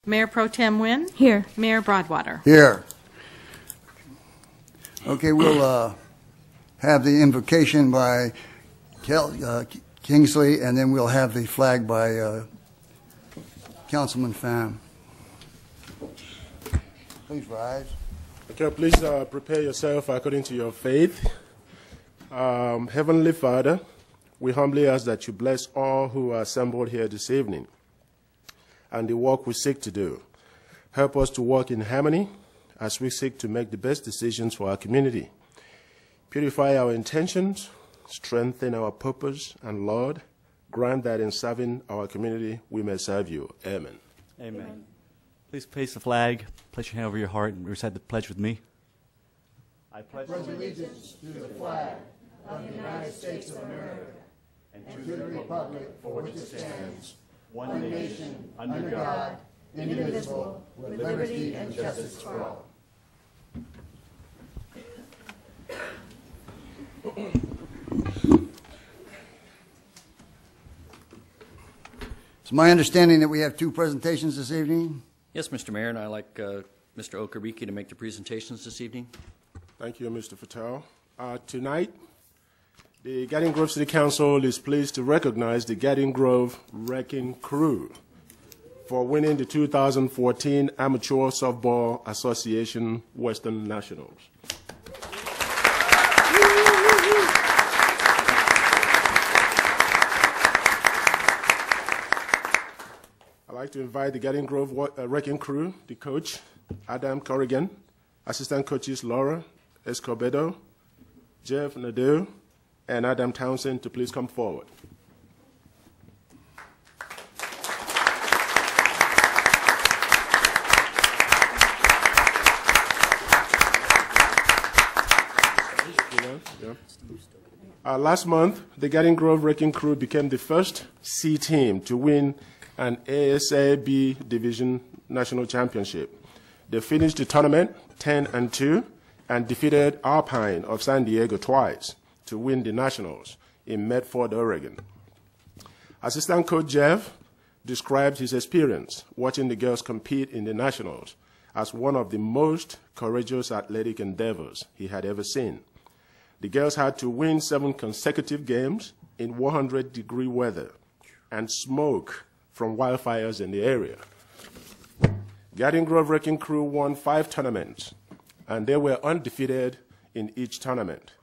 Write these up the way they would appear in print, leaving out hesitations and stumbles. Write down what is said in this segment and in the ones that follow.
Mayor Pro Tem Nguyen. Here. Mayor Broadwater. Here. Okay, we'll have the invocation by Kingsley, and then we'll have the flag by Councilman PHAN. Please rise. Okay, please prepare yourself according to your faith. Heavenly Father, we humbly ask that you bless all who are assembled here this evening and the work we seek to do. Help us to work in harmony as we seek to make the best decisions for our community. Purify our intentions, strengthen our purpose, and Lord, grant that in serving our community we may serve you. Amen. Amen. Please place the flag, place your hand over your heart, and recite the pledge with me. I pledge allegiance to the flag of the United States of America and to the republic for which it stands, one nation, under God, indivisible, with liberty and justice for all. It's my understanding that we have two presentations this evening. Yes, Mr. Mayor, and I'd like Mr. Okariki to make the presentations this evening. Thank you, Mr. Fatal. Tonight, the Garden Grove City Council is pleased to recognize the Garden Grove Wrecking Crew for winning the 2014 Amateur Softball Association Western Nationals. I'd like to invite the Garden Grove Wrecking Crew, the coach, Adam Corrigan, assistant coaches Laura Escobedo, Jeff Nadeau, and Adam Townsend to please come forward. Last month, the Garden Grove Wrecking Crew became the first C team to win an ASAB Division National Championship. They finished the tournament 10-2 and defeated Alpine of San Diego twice to win the Nationals in Medford, Oregon. Assistant coach Jeff described his experience watching the girls compete in the Nationals as one of the most courageous athletic endeavors he had ever seen. The girls had to win 7 consecutive games in 100-degree weather and smoke from wildfires in the area. Garden Grove Wrecking Crew won 5 tournaments, and they were undefeated in each tournament.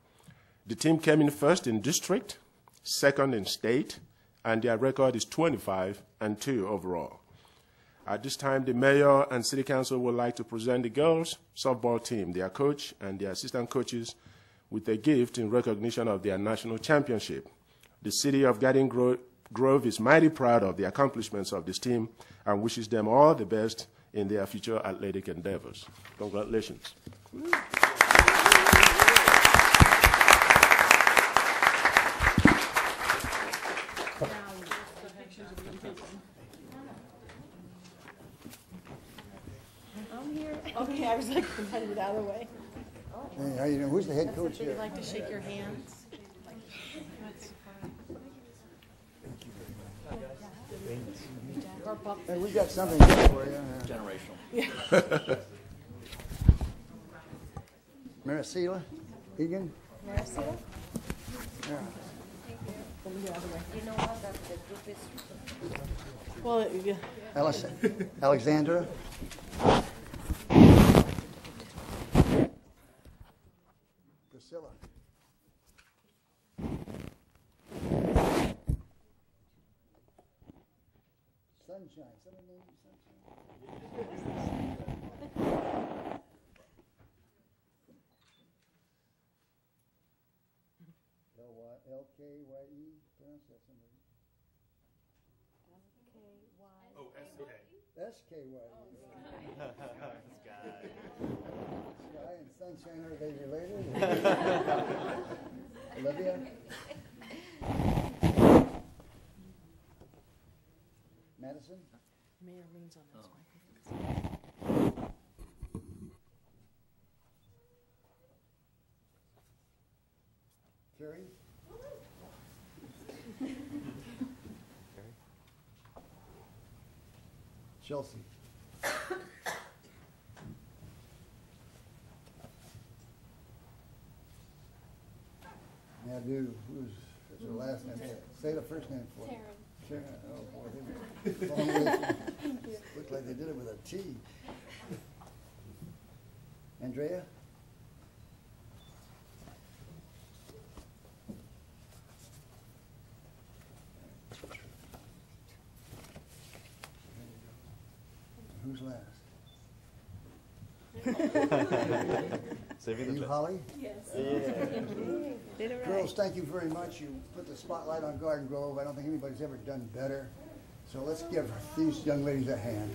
The team came in first in district, second in state, and their record is 25-2 overall. At this time, the mayor and city council would like to present the girls' softball team, their coach and their assistant coaches, with a gift in recognition of their national championship. The city of Garden Grove is mighty proud of the accomplishments of this team and wishes them all the best in their future athletic endeavors. Congratulations. I'm here. Okay, I was like, it out of the way. Hey, how you doing? Who's the head coach Would here? you like to shake your hands? Hey, we got something good for you. Generational. Maricela Egan? Maricela? Yeah. You know what? That's the group is. Well, Alexandra? Priscilla? Sunshine. Somebody named you Sunshine? L-K-Y-E? Pronounce that somebody. L-K-Y. Oh, S-K. S-K-Y-E. Sky. Sky and Sunshine, are they related? Olivia? Madison? Mayor leans on this microphone. Carrie? Chelsea? I do. Who's the last name? Say the first name for me. Sharon. Oh, boy. Long way. Looks like they did it with a T. Andrea? Who's last? You, Holly? Yes. Girls, thank you very much. You put the spotlight on Garden Grove. I don't think anybody's ever done better. So let's give these young ladies a hand.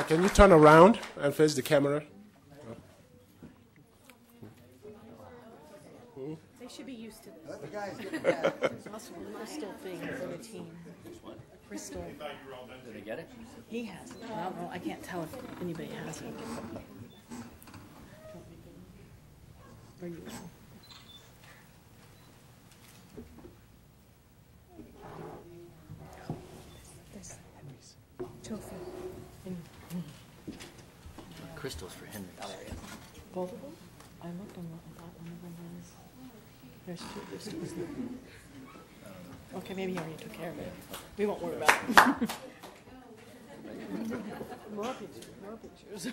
Can you turn around and face the camera? They should be used to this. Let the guys get back. There's also a Crystal thing for the team. Crystal. Did they get it? He has it. I don't know. I can't tell if anybody has it. Or you will. This trophy. Crystal's for Henry. Oh, there he is. Both of them? I looked and I thought one of them was. There's two. There's two. Okay, maybe he already took care of it. We won't worry about it. More pictures. More pictures.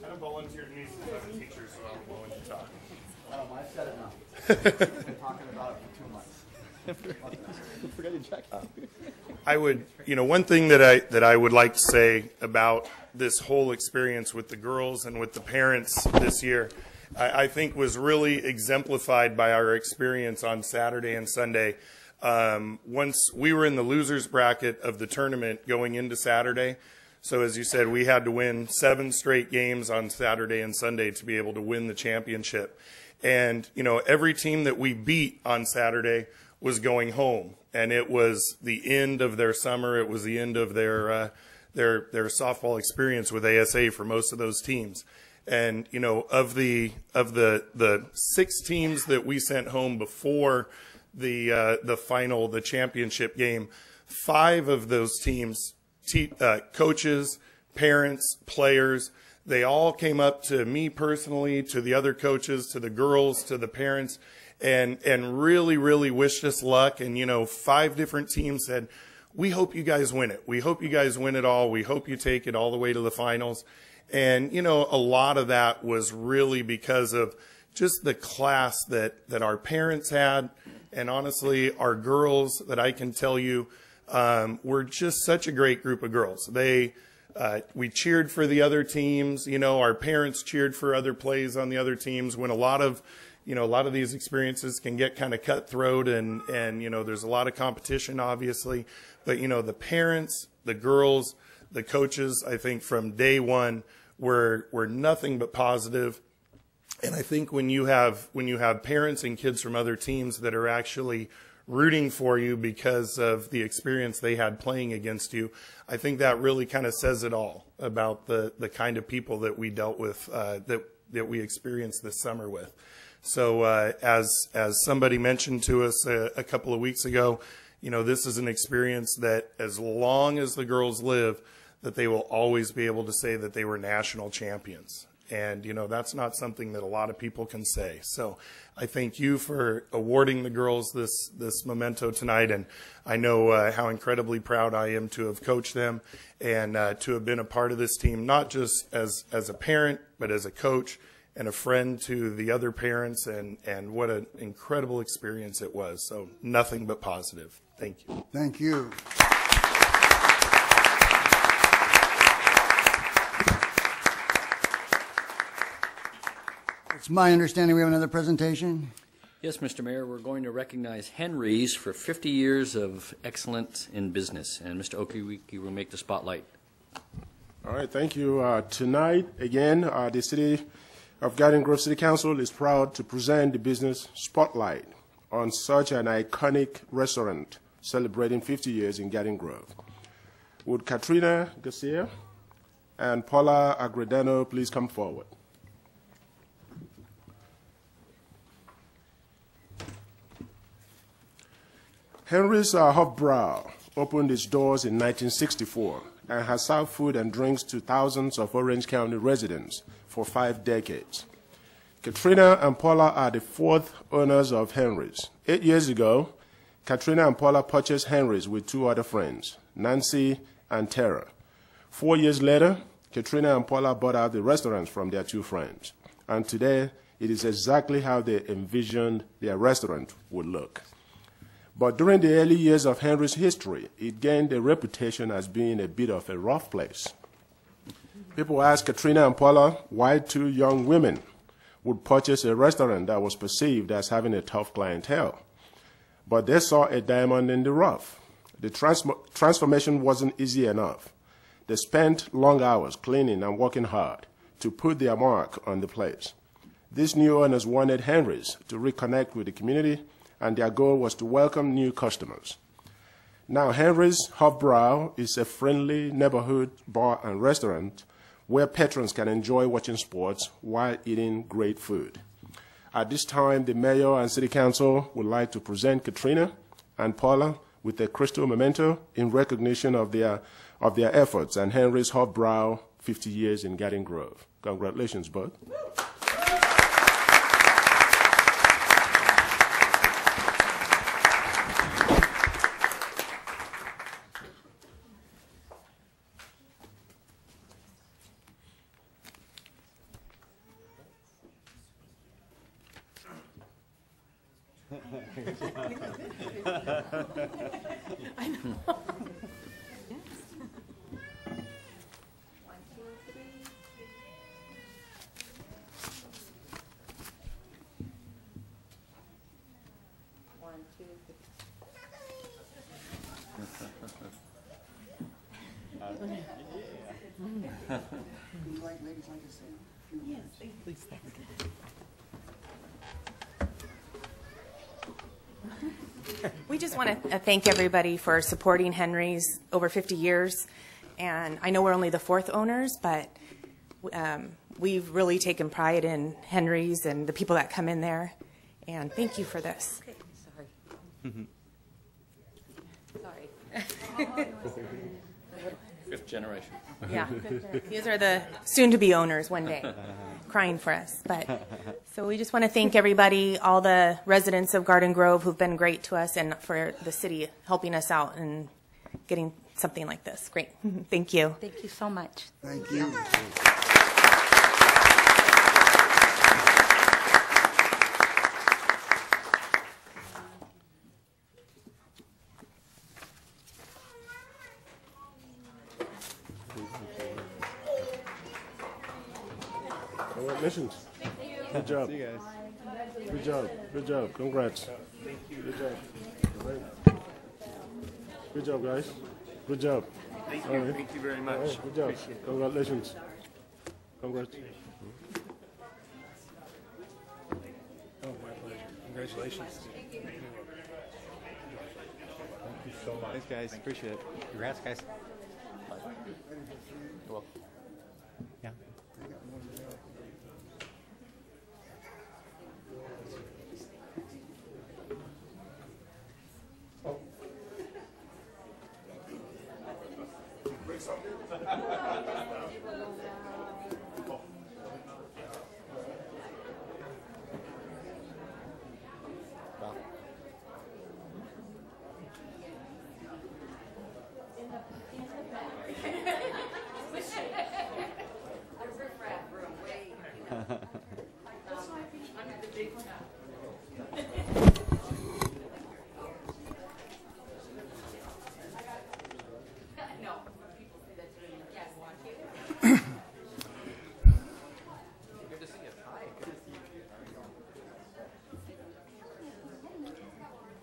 I have volunteered me since I'm a teacher, so I'm willing to talk. I've said enough. I've been talking about it for 2 months. Forget your jacket. I would, one thing that I would like to say about this whole experience with the girls and with the parents this year, I think was really exemplified by our experience on Saturday and Sunday. Once we were in the losers bracket of the tournament going into Saturday, so as you said, we had to win 7 straight games on Saturday and Sunday to be able to win the championship. And, every team that we beat on Saturday was going home. And it was the end of their summer. It was the end of their softball experience with ASA for most of those teams. And, of the 6 teams that we sent home before the championship game, 5 of those teams, coaches, parents, players, they all came up to me personally, to the other coaches, to the girls, to the parents, and really, really wished us luck. And, 5 different teams said, we hope you guys win it. We hope you guys win it all. We hope you take it all the way to the finals. And, a lot of that was really because of just the class that our parents had. And honestly, our girls, that I can tell you, were just such a great group of girls. We cheered for the other teams. Our parents cheered for other plays on the other teams. When a lot of these experiences can get kind of cutthroat, and there's a lot of competition, obviously. But the parents, the girls, the coaches, I think from day one were nothing but positive. And I think when you have parents and kids from other teams that are actually rooting for you because of the experience they had playing against you, I think that really kind of says it all about the kind of people that we dealt with, that we experienced this summer with. So as somebody mentioned to us a couple of weeks ago, this is an experience that as long as the girls live, that they will always be able to say that they were national champions. And, that's not something that a lot of people can say. So I thank you for awarding the girls this memento tonight. And I know how incredibly proud I am to have coached them and to have been a part of this team, not just as a parent, but as a coach and a friend to the other parents. And what an incredible experience it was. So nothing but positive. Thank you. Thank you. It's my understanding we have another presentation. Yes, Mr. Mayor, we're going to recognize Henry's for 50 years of excellence in business. And Mr. Okereke will make the spotlight. All right, thank you. Tonight, again, the City of Garden Grove City Council is proud to present the business spotlight on such an iconic restaurant celebrating 50 years in Garden Grove. Would Katrina Garcia and Paula Agredano please come forward? Henry's Hofbrau opened its doors in 1964 and has served food and drinks to thousands of Orange County residents for 5 decades. Katrina and Paula are the 4th owners of Henry's. 8 years ago, Katrina and Paula purchased Henry's with 2 other friends, Nancy and Tara. 4 years later, Katrina and Paula bought out the restaurants from their 2 friends. And today, it is exactly how they envisioned their restaurant would look. But during the early years of Henry's history, it gained a reputation as being a bit of a rough place. People asked Katrina and Paula why 2 young women would purchase a restaurant that was perceived as having a tough clientele. But they saw a diamond in the rough. The transformation wasn't easy enough. They spent long hours cleaning and working hard to put their mark on the place. These new owners wanted Henry's to reconnect with the community, and their goal was to welcome new customers. Now, Henry's Hofbrau is a friendly neighborhood bar and restaurant where patrons can enjoy watching sports while eating great food. At this time, the mayor and city council would like to present Katrina and Paula with a crystal memento in recognition of their efforts and Henry's Hofbrau 50 years in Garden Grove. Congratulations, bud. I know. We just want to thank everybody for supporting Henry's over 50 years. And I know we're only the 4th owners, but we've really taken pride in Henry's and the people that come in there. And thank you for this. Okay, sorry. 5th generation. Yeah, these are the soon-to-be owners one day, crying for us. But so we just want to thank everybody, all the residents of Garden Grove who've been great to us, and for the city helping us out and getting something like this. Great, thank you. Thank you so much. Thank you. Congratulations. Good job. See you guys. Good job. Good job. Congrats. Thank you. Good job. All right. Good job, guys. Good job. Thank you. Right. Thank you very much. Right. Good job. Congratulations. Congrats. Oh, my pleasure. Congratulations. Thank you so much. Thanks, guys. Appreciate it. Congrats, guys. You're welcome. Yeah.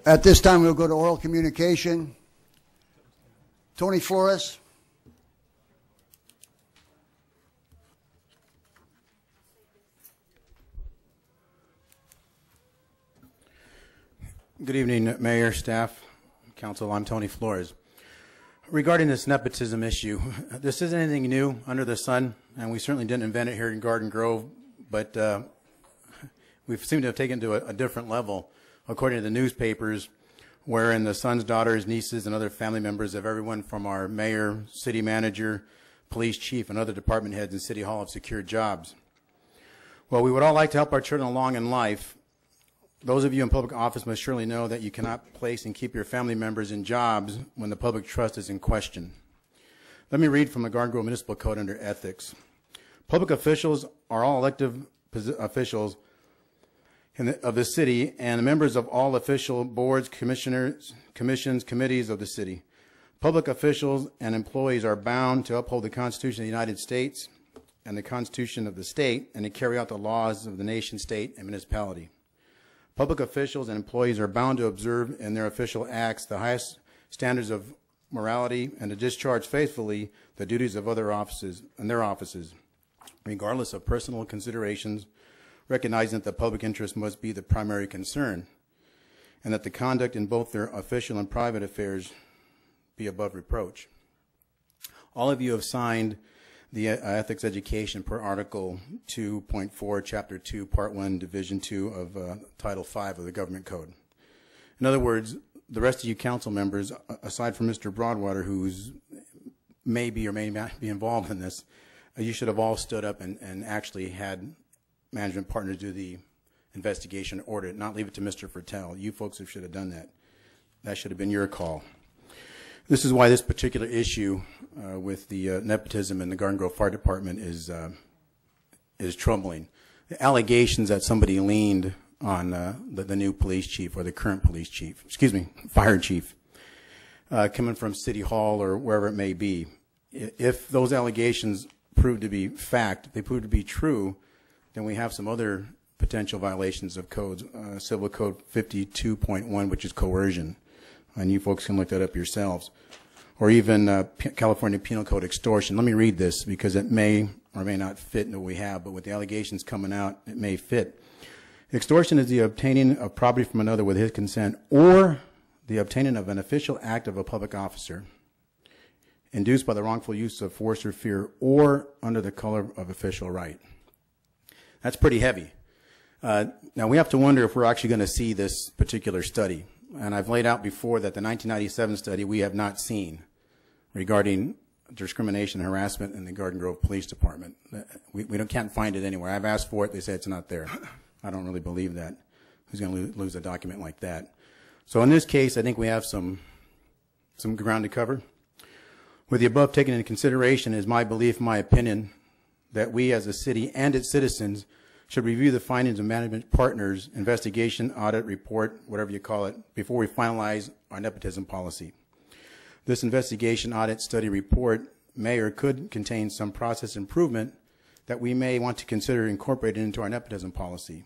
At this time, we'll go to oral communication. Tony Flores. Good evening, Mayor, staff, council. I'm Tony Flores. Regarding this nepotism issue, this isn't anything new under the sun, and we certainly didn't invent it here in Garden Grove, but we seem to have taken it to a different level, according to the newspapers, wherein the sons, daughters, nieces, and other family members of everyone from our mayor, city manager, police chief, and other department heads in City Hall have secured jobs. Well, we would all like to help our children along in life. Those of you in public office must surely know that you cannot place and keep your family members in jobs when the public trust is in question. Let me read from the Garden Grove Municipal Code under Ethics. Public officials are all elected officials of the city and members of all official boards, commissions, committees of the city. Public officials and employees are bound to uphold the Constitution of the United States and the Constitution of the state and to carry out the laws of the nation, state, and municipality. Public officials and employees are bound to observe in their official acts the highest standards of morality and to discharge faithfully the duties of other offices and their offices, regardless of personal considerations, recognizing that the public interest must be the primary concern and that the conduct in both their official and private affairs be above reproach. All of you have signed the ethics education per Article 2.4, Chapter 2, Part 1, Division 2 of Title 5 of the Government Code. In other words, the rest of you council members, aside from Mr. Broadwater, who's maybe or may not be involved in this, you should have all stood up and actually had management partners do the investigation audit, not leave it to Mr. Fertel. You folks should have done that. That should have been your call. This is why this particular issue with the nepotism in the Garden Grove Fire Department is troubling. The allegations that somebody leaned on the new police chief or the current police chief, fire chief, coming from City Hall or wherever it may be. If those allegations prove to be fact, they prove to be true, then we have some other potential violations of codes, Civil Code 52.1, which is coercion. And you folks can look that up yourselves. Or even California Penal Code extortion. Let me read this because it may or may not fit into what we have, but with the allegations coming out, it may fit. Extortion is the obtaining of property from another with his consent or the obtaining of an official act of a public officer induced by the wrongful use of force or fear or under the color of official right. That's pretty heavy. Now we have to wonder if we're actually going to see this particular study. And I've laid out before that the 1997 study we have not seen regarding discrimination and harassment in the Garden Grove Police Department. We can't find it anywhere. I've asked for it. They say it's not there. I don't really believe that. Who's going to lose a document like that? So in this case, I think we have some ground to cover. With the above taken into consideration, it is my belief, my opinion, that we as a city and its citizens should review the findings of management partners' investigation, audit, report, whatever you call it, before we finalize our nepotism policy. This investigation, audit, study, report may or could contain some process improvement that we may want to consider incorporating into our nepotism policy.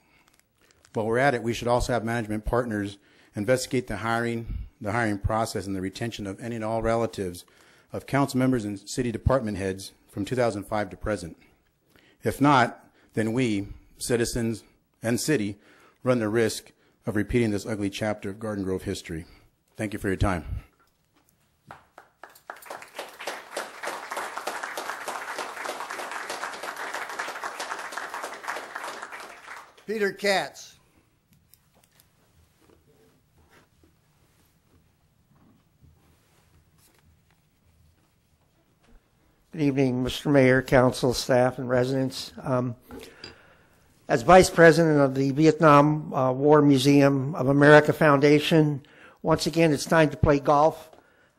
While we're at it, we should also have management partners investigate the hiring process and the retention of any and all relatives of council members and city department heads from 2005 to present. If not, then we, citizens and city, run the risk of repeating this ugly chapter of Garden Grove history. Thank you for your time. Peter Katz. Good evening, Mr. Mayor, council, staff, and residents. As Vice President of the Vietnam War Museum of America Foundation, once again, it's time to play golf.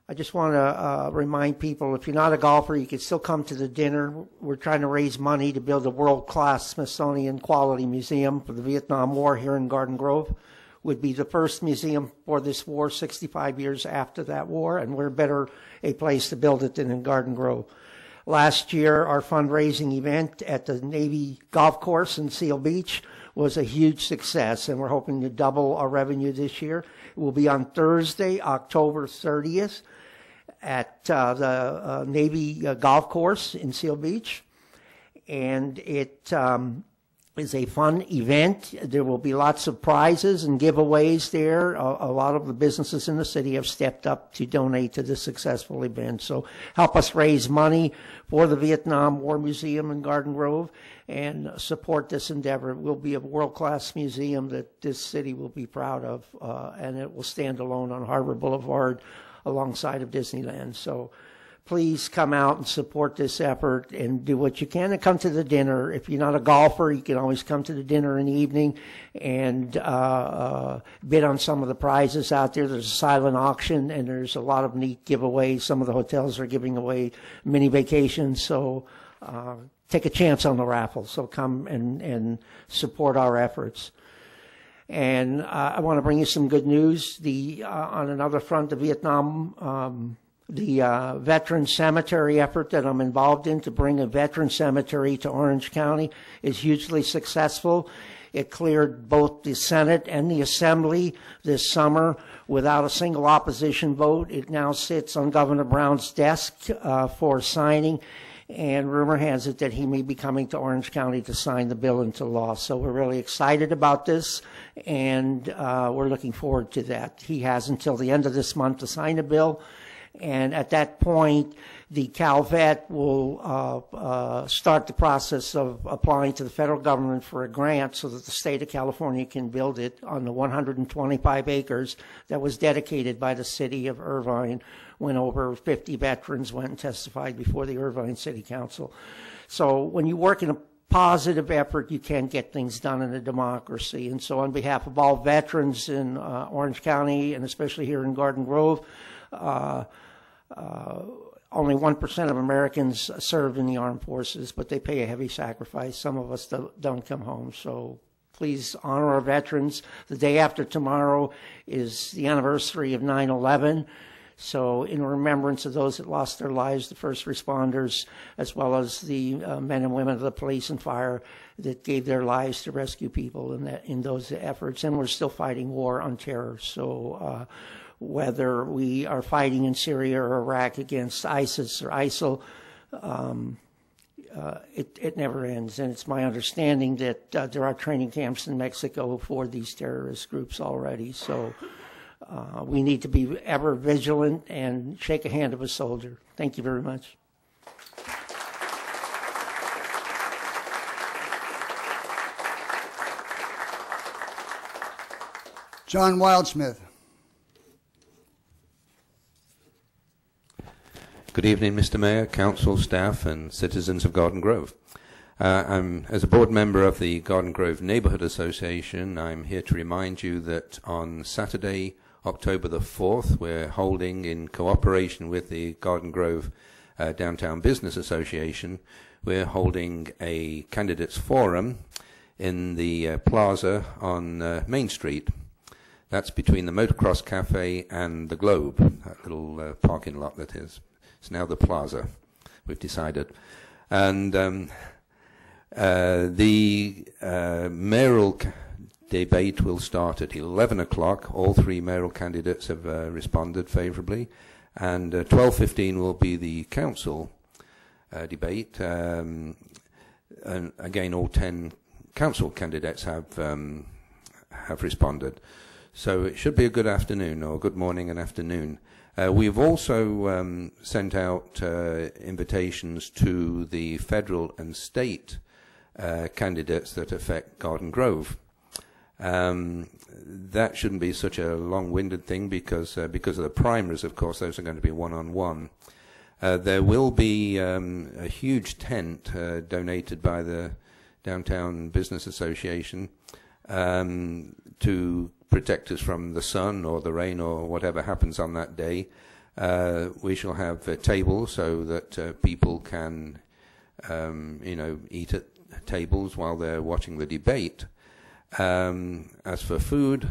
I just want to remind people, if you're not a golfer, you can still come to the dinner. We're trying to raise money to build a world-class Smithsonian quality museum for the Vietnam War here in Garden Grove. Would be the first museum for this war 65 years after that war, and we're better a place to build it than in Garden Grove. Last year, our fundraising event at the Navy Golf Course in Seal Beach was a huge success, and we're hoping to double our revenue this year. It will be on Thursday, October 30th at the Navy Golf Course in Seal Beach, and it is a fun event. There will be lots of prizes and giveaways there. A lot of the businesses in the city have stepped up to donate to this successful event. So help us raise money for the Vietnam War Museum in Garden Grove and support this endeavor. It will be a world-class museum that this city will be proud of, and it will stand alone on Harbor Boulevard alongside of Disneyland. So please come out and support this effort and do what you can and come to the dinner. If you're not a golfer, you can always come to the dinner in the evening and bid on some of the prizes out there. There's a silent auction and there's a lot of neat giveaways. Some of the hotels are giving away mini vacations, so take a chance on the raffle. So come and support our efforts. And I want to bring you some good news. On another front, the Vietnam the veteran cemetery effort that I'm involved in to bring a veteran cemetery to Orange County is hugely successful. It cleared both the Senate and the Assembly this summer without a single opposition vote. It now sits on Governor Brown's desk for signing, and rumor has it that he may be coming to Orange County to sign the bill into law. So we're really excited about this, and we're looking forward to that. He has until the end of this month to sign the bill. And at that point, the CalVet will start the process of applying to the federal government for a grant so that the state of California can build it on the 125 acres that was dedicated by the city of Irvine when over 50 veterans went and testified before the Irvine City Council. So when you work in a positive effort, you can get things done in a democracy. And so on behalf of all veterans in Orange County, and especially here in Garden Grove, only 1% of Americans serve in the armed forces, but they pay a heavy sacrifice. Some of us don't come home. So please honor our veterans. The day after tomorrow is the anniversary of 9/11. So in remembrance of those that lost their lives, the first responders, as well as the men and women of the police and fire that gave their lives to rescue people in those efforts. And we're still fighting war on terror. So whether we are fighting in Syria or Iraq against ISIS or ISIL, it never ends. And it's my understanding that there are training camps in Mexico for these terrorist groups already. So we need to be ever vigilant and shake a hand of a soldier. Thank you very much. John Wildsmith. Good evening, Mr. Mayor, council, staff, and citizens of Garden Grove. As a board member of the Garden Grove Neighborhood Association, I'm here to remind you that on Saturday, October the 4th, we're holding, in cooperation with the Garden Grove Downtown Business Association, we're holding a candidates forum in the plaza on Main Street. That's between the Motocross Cafe and the Globe, that little parking lot that is. It's now the plaza, we've decided. And the mayoral debate will start at 11 o'clock. All three mayoral candidates have responded favorably. And 12:15 will be the council debate. And again, all 10 council candidates have responded. So it should be a good afternoon, or good morning and afternoon. We've also sent out invitations to the federal and state candidates that affect Garden Grove. That shouldn't be such a long-winded thing because of the primaries, of course, those are going to be one-on-one. There will be a huge tent donated by the Downtown Business Association to protect us from the sun or the rain or whatever happens on that day. We shall have tables so that people can, eat at tables while they're watching the debate. As for food,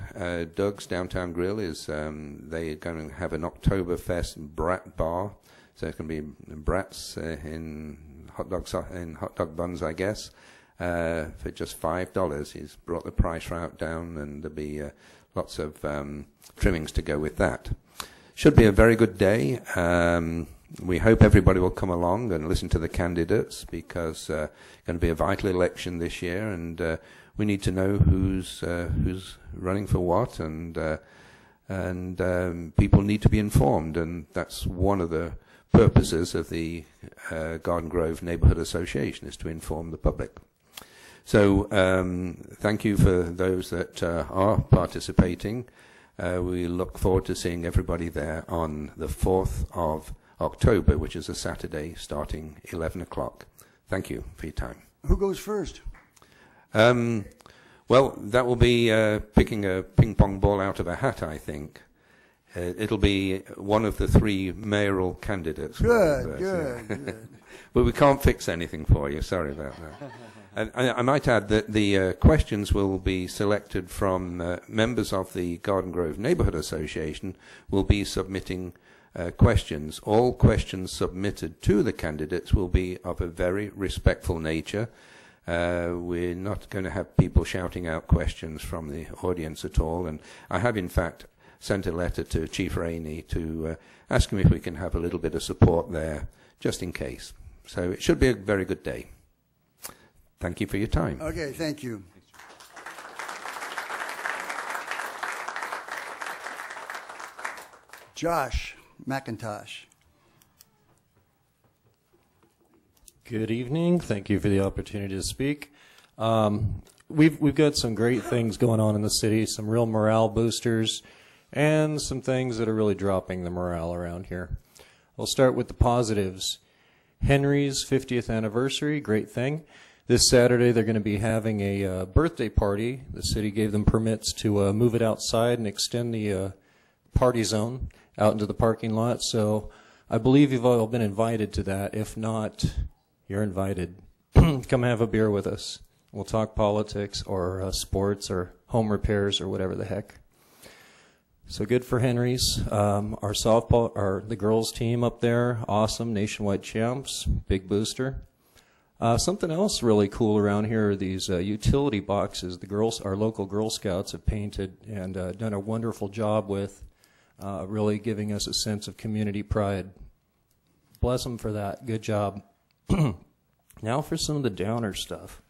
Doug's Downtown Grill is, they're going to have an Oktoberfest brat bar. So it can be brats in hot dog buns, I guess. For just $5. He's brought the price route down, and there'll be lots of trimmings to go with that. Should be a very good day. we hope everybody will come along and listen to the candidates, because it's going to be a vital election this year, and we need to know who's running for what, and people need to be informed, and that's one of the purposes of the Garden Grove Neighborhood Association, is to inform the public. So thank you for those that are participating. We look forward to seeing everybody there on the 4th of October, which is a Saturday, starting 11 o'clock. Thank you for your time. Who goes first? Well, that will be picking a ping-pong ball out of a hat, I think. It'll be one of the 3 mayoral candidates. Good. But we can't fix anything for you. Sorry about that. And I might add that the questions will be selected from members of the Garden Grove Neighborhood Association will be submitting questions. All questions submitted to the candidates will be of a very respectful nature. We're not going to have people shouting out questions from the audience at all. And I have, in fact, sent a letter to Chief Rainey to ask him if we can have a little bit of support there, just in case. So it should be a very good day. Thank you for your time. Okay, thank you. Josh McIntosh. Good evening. Thank you for the opportunity to speak. We've got some great things going on in the city, some real morale boosters, and some things that are really dropping the morale around here. I'll start with the positives. Henry's 50th anniversary, great thing. This Saturday they're going to be having a birthday party. The city gave them permits to move it outside and extend the party zone out into the parking lot. So I believe you've all been invited to that. If not, you're invited. Come have a beer with us. We'll talk politics or sports or home repairs or whatever the heck. So good for Henry's. Our softball, the girls team up there, awesome, nationwide champs, big booster. Something else really cool around here are these utility boxes. Our local Girl Scouts have painted and done a wonderful job with, really giving us a sense of community pride. Bless them for that. Good job. Now for some of the downer stuff.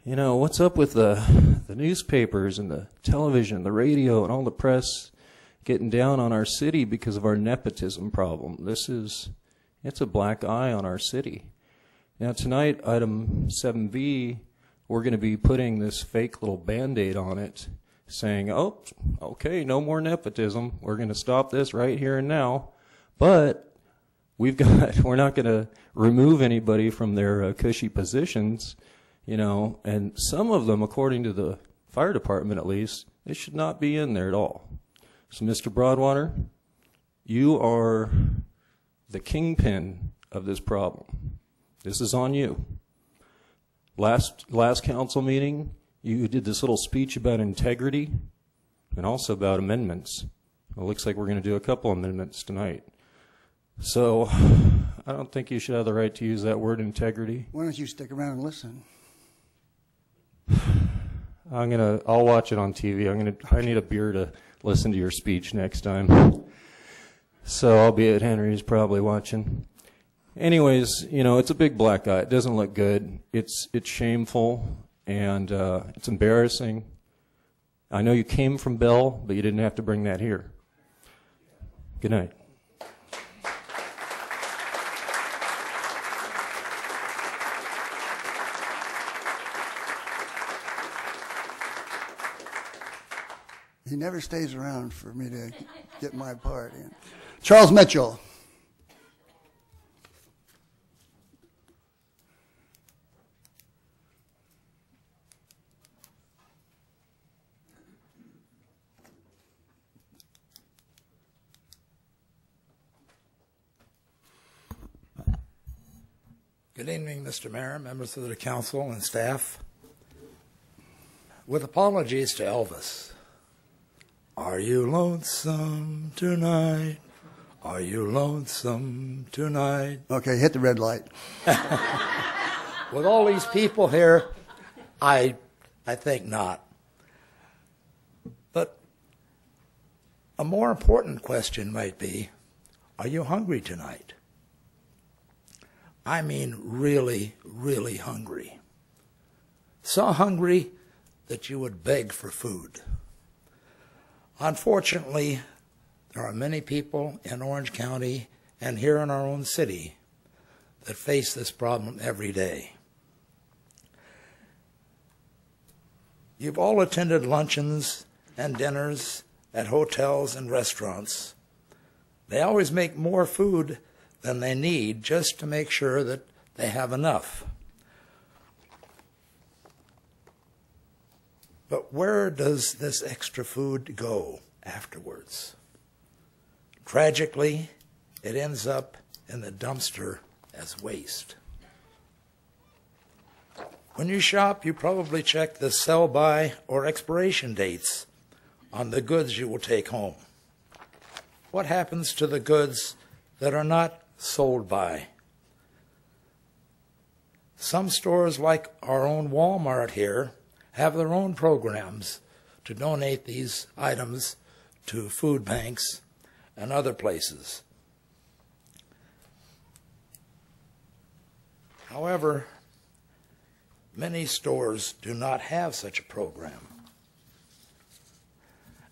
You know, what's up with the newspapers and the television, the radio, and all the press getting down on our city because of our nepotism problem? It's a black eye on our city. Now tonight, item 7B, we're going to be putting this fake little Band-Aid on it, saying, oh, okay, no more nepotism. We're going to stop this right here and now. But we're not going to remove anybody from their cushy positions, you know, and some of them, according to the fire department at least, they should not be in there at all. So Mr. Broadwater, you are the kingpin of this problem. This is on you. Last council meeting, you did this little speech about integrity and also about amendments. It looks like we're going to do a couple amendments tonight. So I don't think you should have the right to use that word, integrity. Why don't you stick around and listen? I'll watch it on TV. I need a beer to listen to your speech next time. So I'll be at Henry's probably watching. Anyways, you know, it's a big black eye. It doesn't look good. It's shameful, and it's embarrassing. I know you came from Bell, but you didn't have to bring that here. Good night. He never stays around for me to get my part in. Charles Mitchell. Good evening, Mr. Mayor, members of the council and staff. With apologies to Elvis, are you lonesome tonight? Are you lonesome tonight? Okay, hit the red light. With all these people here, I think not. But a more important question might be, are you hungry tonight? I mean really, really hungry. So hungry that you would beg for food. Unfortunately, there are many people in Orange County and here in our own city that face this problem every day. You've all attended luncheons and dinners at hotels and restaurants. They always make more food than they need just to make sure that they have enough. But where does this extra food go afterwards? Tragically, it ends up in the dumpster as waste. When you shop, you probably check the sell-by or expiration dates on the goods you will take home. What happens to the goods that are not sold by? Some stores, like our own Walmart here, have their own programs to donate these items to food banks and other places. However, many stores do not have such a program,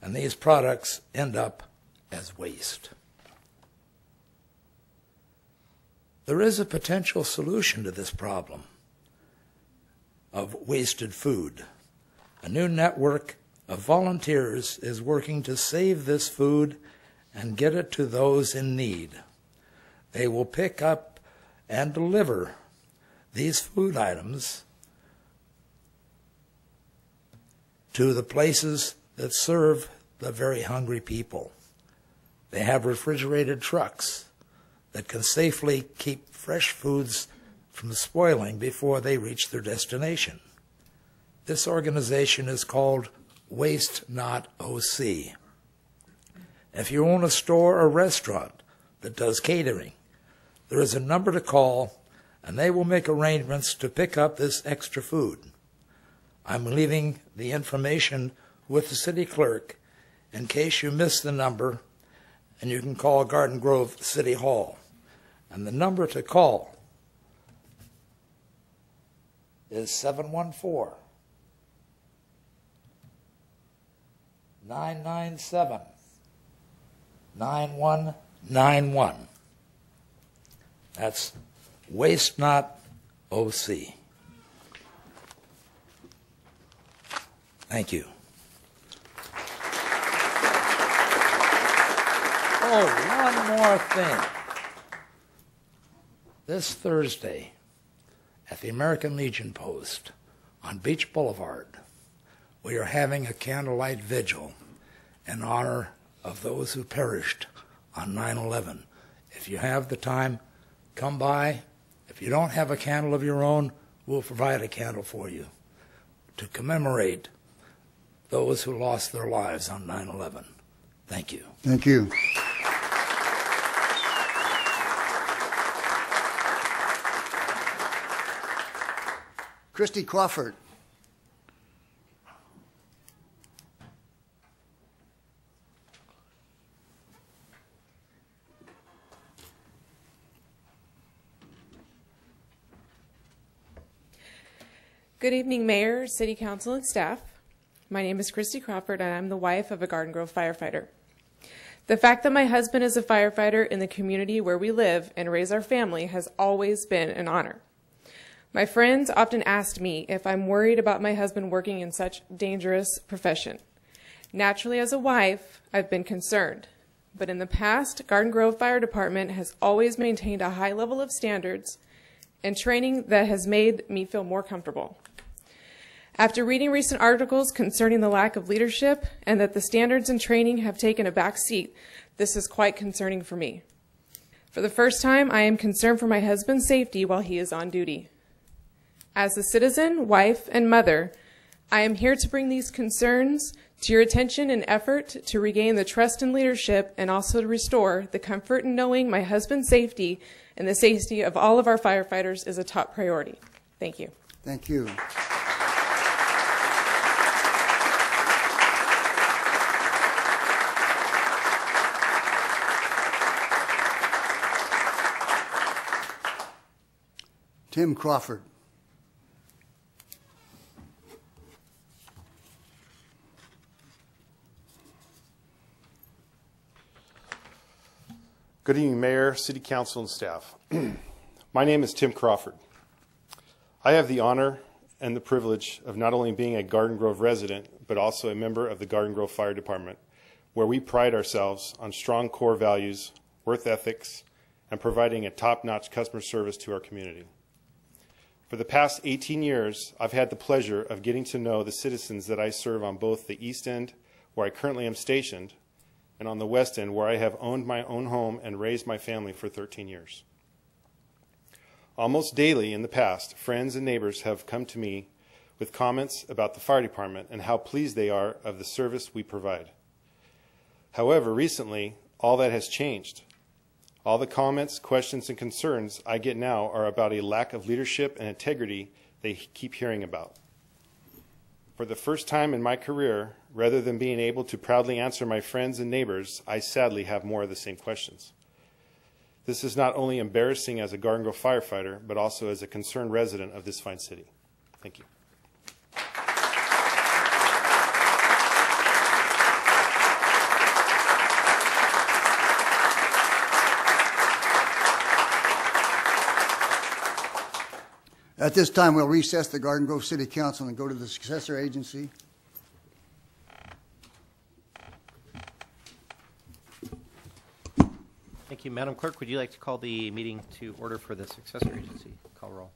and these products end up as waste. There is a potential solution to this problem of wasted food. A new network of volunteers is working to save this food and get it to those in need. They will pick up and deliver these food items to the places that serve the very hungry people. They have refrigerated trucks that can safely keep fresh foods from spoiling before they reach their destination. This organization is called Waste Not OC. If you own a store or restaurant that does catering, there is a number to call, and they will make arrangements to pick up this extra food. I'm leaving the information with the city clerk in case you miss the number, and you can call Garden Grove City Hall. And the number to call is 714-997-9191. That's Waste Not OC. Thank you. Oh, one more thing. This Thursday at the American Legion Post on Beach Boulevard, we are having a candlelight vigil in honor of those who perished on 9/11. If you have the time, come by. If you don't have a candle of your own, we'll provide a candle for you to commemorate those who lost their lives on 9/11. Thank you. Thank you. Christy Crawford. Good evening, Mayor, City Council, and staff. My name is Christy Crawford, and I'm the wife of a Garden Grove firefighter. The fact that my husband is a firefighter in the community where we live and raise our family has always been an honor. My friends often asked me if I'm worried about my husband working in such dangerous profession. Naturally, as a wife, I've been concerned. But in the past, Garden Grove Fire Department has always maintained a high level of standards and training that has made me feel more comfortable. After reading recent articles concerning the lack of leadership and that the standards and training have taken a back seat, this is quite concerning for me. For the first time, I am concerned for my husband's safety while he is on duty. As a citizen, wife, and mother, I am here to bring these concerns to your attention in effort to regain the trust and leadership and also to restore the comfort in knowing my husband's safety and the safety of all of our firefighters is a top priority. Thank you. Thank you. Tim Crawford. Good evening, Mayor, City Council, and staff. My name is Tim Crawford. I have the honor and the privilege of not only being a Garden Grove resident, but also a member of the Garden Grove Fire Department, where we pride ourselves on strong core values, work ethics, and providing a top-notch customer service to our community. For the past 18 years, I've had the pleasure of getting to know the citizens that I serve on both the East End, where I currently am stationed, and on the West End, where I have owned my own home and raised my family for 13 years. Almost daily in the past, friends and neighbors have come to me with comments about the fire department and how pleased they are of the service we provide. However, recently, all that has changed. All the comments, questions, and concerns I get now are about a lack of leadership and integrity they keep hearing about. For the first time in my career, rather than being able to proudly answer my friends and neighbors, I sadly have more of the same questions. This is not only embarrassing as a Garden Grove firefighter, but also as a concerned resident of this fine city. Thank you. At this time, we'll recess the Garden Grove City Council and go to the Successor Agency. Thank you. Madam Clerk, would you like to call the meeting to order for the Successor Agency? Call roll.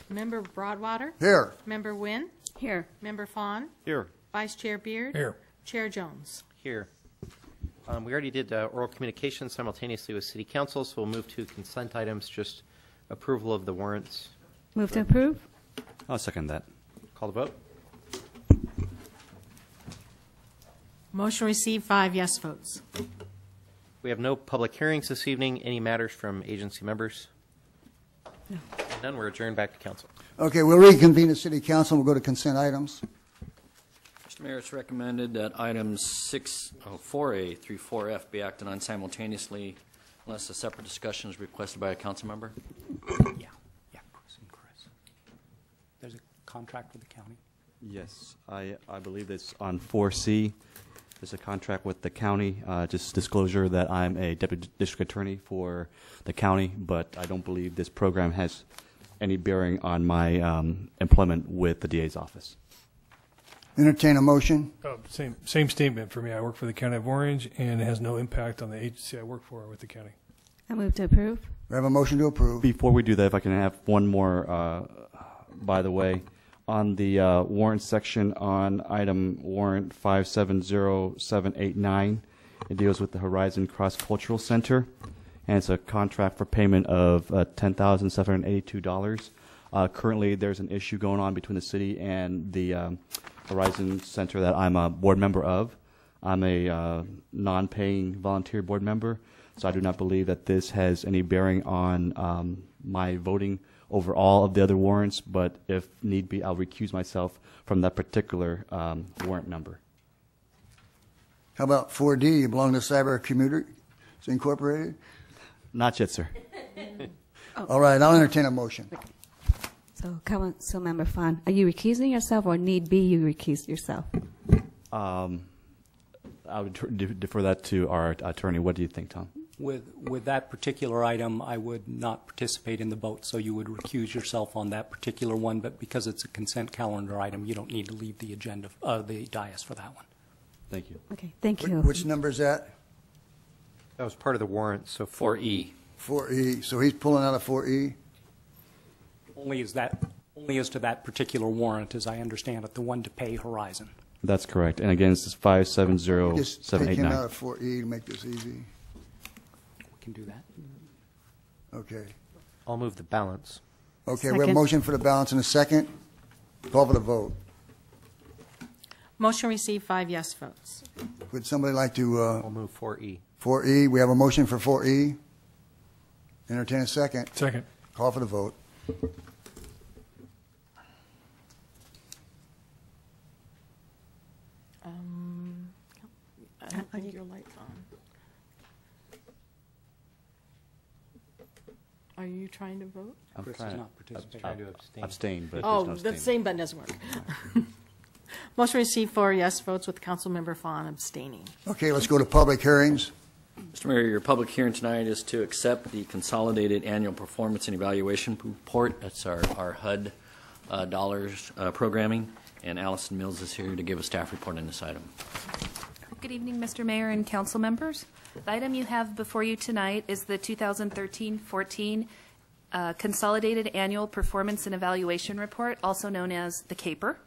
Member Broadwater? Here. Member Nguyen? Here. Member PHAN? Here. Vice Chair Beard? Here. Chair Jones? Here. We already did oral communication simultaneously with City Council, so we'll move to consent items, just approval of the warrants. Move to approve. I'll second that. Call the vote. Motion received, 5 yes votes. We have no public hearings this evening. Any matters from agency members? No. None. We're adjourned back to council. Okay, we'll reconvene the City Council. We'll go to consent items. Mr. Mayor, it's recommended that items 4A through 4F be acted on simultaneously unless a separate discussion is requested by a council member. Yeah, Chris and Chris. There's a contract with the county. Yes, I believe it's on 4C. There's a contract with the county. Just disclosure that I'm a deputy district attorney for the county, but I don't believe this program has any bearing on my employment with the DA's office. Entertain a motion. Oh, same statement for me. I work for the County of Orange, and it has no impact on the agency I work for with the county. I move to approve. We have a motion to approve. Before we do that, if I can have one more, by the way, on the warrant section on item warrant 570789, it deals with the Horizon Cross Cultural Center, and it's a contract for payment of $10,782. Currently, there's an issue going on between the city and the Horizon Center that I'm a board member of. I'm a non-paying volunteer board member, so I do not believe that this has any bearing on my voting over all of the other warrants, but if need be, I'll recuse myself from that particular warrant number. How about 4D? You belong to Cyber Commuters Incorporated? Not yet, sir. All right, I'll entertain a motion. So, Councilmember PHAN, are you recusing yourself, or need be you recuse yourself? I would defer that to our attorney. What do you think, Tom? With that particular item, I would not participate in the vote, so you would recuse yourself on that particular one. But because it's a consent calendar item, you don't need to leave the agenda, the dais for that one. Thank you. Okay, thank you. Which number is that? That was part of the warrant, so 4E. 4E. So he's pulling out a 4E? Only as to that particular warrant, as I understand it, the one to pay Horizon. That's correct. And again, this is 570789. Just take him out of 4E to make this easy. We can do that. Okay. I'll move the balance. Okay, Second. we have a motion for the balance in a second. Call for the vote. Motion received, 5 yes votes. Would somebody like to... I'll move 4E. 4E. We have a motion for 4E. Entertain a second. Second. Call for the vote. I don't think your light's on. Are you trying to vote? I'm Chris is trying not participating. Trying to abstain, but Oh, there's no the abstain. same button doesn't work. Motion received 4 yes votes with Councilmember Fawn abstaining. Okay, let's go to public hearings. Mr. Mayor, your public hearing tonight is to accept the Consolidated Annual Performance and Evaluation Report. That's our HUD dollars programming, and Allison Mills is here to give a staff report on this item. Good evening, Mr. Mayor and council members. The item you have before you tonight is the 2013-14 Consolidated Annual Performance and Evaluation Report, also known as the CAPER.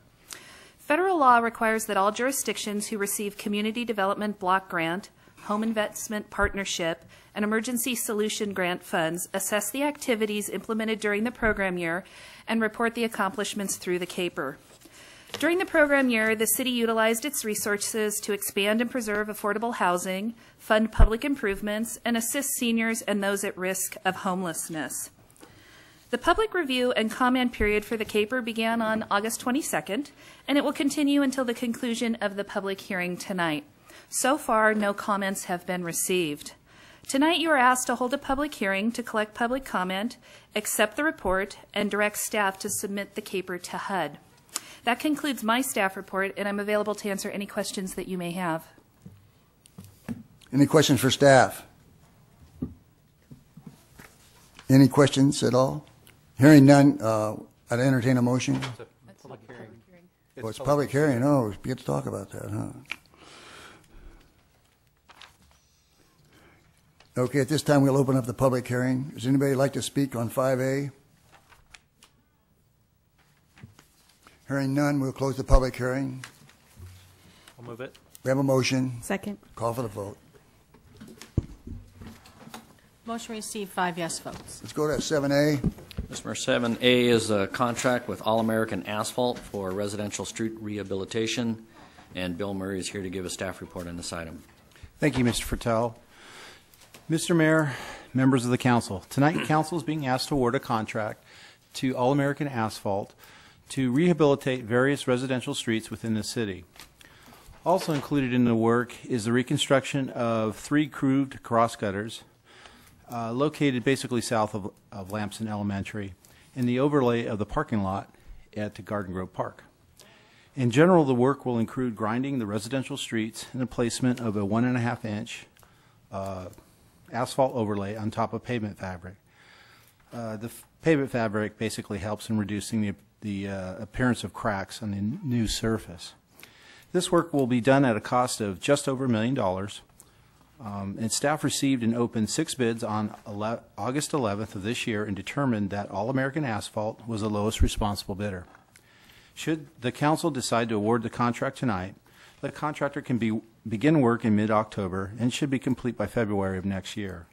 Federal law requires that all jurisdictions who receive Community Development Block Grant, Home Investment Partnership, and Emergency Solution Grant funds assess the activities implemented during the program year and report the accomplishments through the CAPER. During the program year, the city utilized its resources to expand and preserve affordable housing, fund public improvements, and assist seniors and those at risk of homelessness. The public review and comment period for the CAPER began on August 22nd, and it will continue until the conclusion of the public hearing tonight. So far, no comments have been received. Tonight, you are asked to hold a public hearing to collect public comment, accept the report, and direct staff to submit the CAPER to HUD. That concludes my staff report, and I'm available to answer any questions that you may have. Any questions for staff? Any questions at all? Hearing none, I'd entertain a motion. It's a public hearing. Oh, it's a public hearing. Oh, we get to talk about that, huh? Okay, at this time, we'll open up the public hearing. Does anybody like to speak on 5A? Hearing none, we'll close the public hearing. I'll move it. We have a motion. Second. Call for the vote. Motion received 5 yes votes. Let's go to 7A. Mr. Mayor, 7A is a contract with All American Asphalt for residential street rehabilitation, and Bill Murray is here to give a staff report on this item. Thank you, Mr. Fertel. Mr. Mayor, members of the council, tonight council is being asked to award a contract to All American Asphalt to rehabilitate various residential streets within the city. Also included in the work is the reconstruction of 3 grooved cross gutters located basically south of Lamson Elementary and the overlay of the parking lot at Garden Grove Park. In general, the work will include grinding the residential streets and the placement of a 1.5-inch asphalt overlay on top of pavement fabric. The pavement fabric basically helps in reducing the appearance of cracks on the new surface. This work will be done at a cost of just over $1 million. And staff received and opened 6 bids on August 11th of this year and determined that All American Asphalt was the lowest responsible bidder. Should the council decide to award the contract tonight, the contractor can begin work in mid-October and should be complete by February of next year.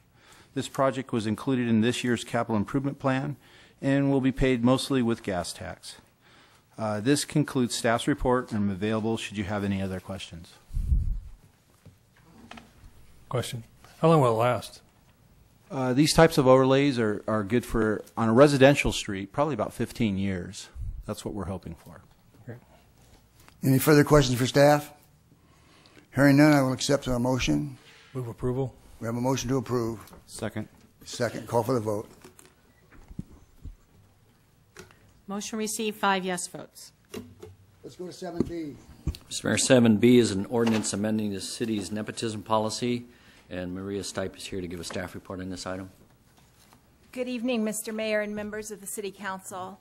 This project was included in this year's capital improvement plan and will be paid mostly with gas tax. This concludes staff's report, and I'm available should you have any other questions. Question. How long will it last? These types of overlays are good for, on a residential street, probably about 15 years. That's what we're hoping for. Great. Any further questions for staff? Hearing none, I will accept a motion. Move approval. We have a motion to approve. Second. Second. Call for the vote. Motion received 5 yes votes. Let's go to 7B. Mr. Mayor, 7B is an ordinance amending the city's nepotism policy, and Maria Stipe is here to give a staff report on this item. Good evening, Mr. Mayor and members of the City Council.